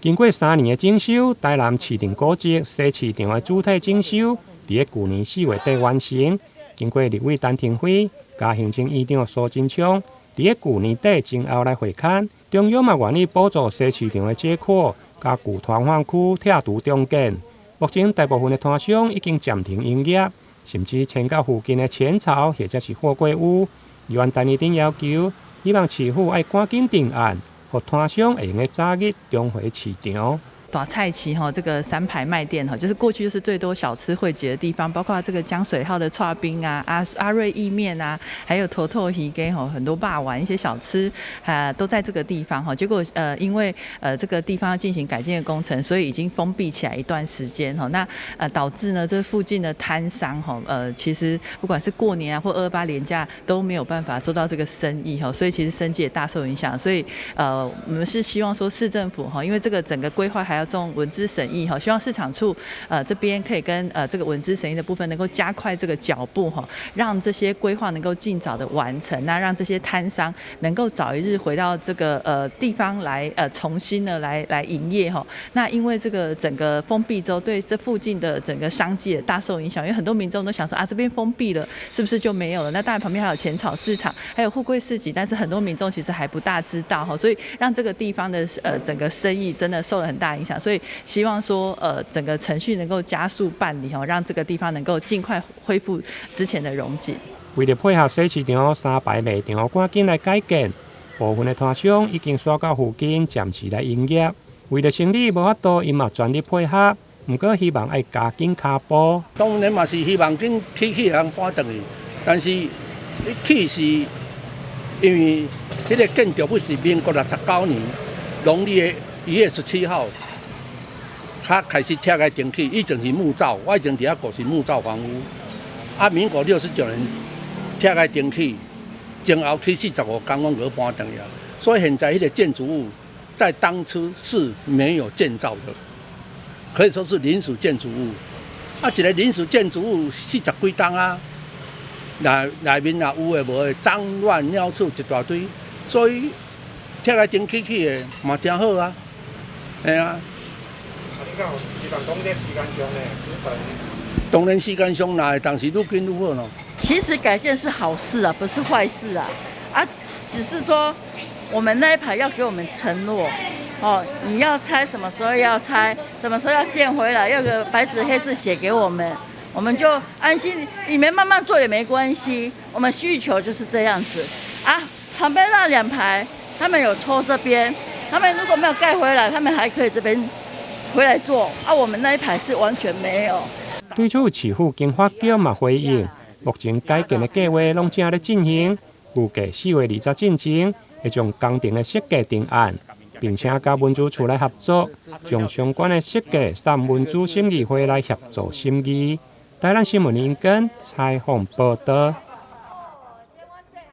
经过3年的整修，台南市定古迹西市场的主体整修，伫去年4月底完成。经过立委陈廷辉、加行政院长苏贞昌，伫去年底前后来会勘，中央嘛愿意补助西市场的借款，加旧团贩区拆除重建。目前大部分的摊商已经暂停营业，甚至迁到附近的浅草或者是货柜屋。议员陈义鼎要求，希望市府要赶紧定案，让摊商会用早日重回市场。大菜市这个3排卖店就是过去就是最多小吃汇集的地方，包括这个江水号的剉冰啊、阿瑞意面啊，还有头头鱼羹很多霸丸一些小吃都在这个地方结果因为这个地方要进行改建的工程，所以已经封闭起来一段时间那导致呢这附近的摊商其实不管是过年啊或228连假都没有办法做到这个生意所以其实生计也大受影响。所以我们是希望说市政府因为这个整个规划还要送文资审议希望市场处这边可以跟这个文资审议的部分能够加快这个脚步让这些规划能够尽早的完成，那让这些摊商能够早一日回到这个地方来重新的来营业那因为这个整个封闭之后，对这附近的整个商机也大受影响，因为很多民众都想说这边封闭了是不是就没有了？那当然旁边还有浅草市场，还有货柜市集，但是很多民众其实还不大知道所以让这个地方的整个生意真的受了很大影响。所以希望说整个程序能够加速办理让这个地方能够尽快恢复之前的荣景。为了配合西市场3排卖场赶紧来改建，部分的摊商已经刷到附近暂时来营业。为了生意无法度，因嘛全力配合，不过希望要加紧脚步。当然嘛是希望紧起人搬转去，但是起是因为迄个建筑物是民国69年农历的1月17号。他开始拆开电器，以前是木造，我以前伫遐过是木造房屋。民国69年拆开电器，前后去45天，我给搬转去。所以现在迄个建筑物在当初是没有建造的，可以说是临时建筑物。一个临时建筑物40几栋内面也有诶无诶，脏乱鸟鼠一大堆，所以拆开电器去诶嘛真好啊，嘿啊。当然时间上来，但是愈紧愈好咯。其实改建是好事啊，不是坏事啊。只是说我们那一排要给我们承诺你要拆什么时候要拆，什么时候要建回来，要个白纸黑字写给我们，我们就安心。你们慢慢做也没关系，我们需求就是这样子旁边那2排他们有抽这边，他们如果没有盖回来，他们还可以这边回来做我们那一排是完全没有。对此，市府经发局嘛回应，目前改建的计划拢正在进行，预计4月20进前会将工程的设计定案，并且甲文资处来合作，将相关的设计送文资审议会来协助审议。台南新闻英根采访报道。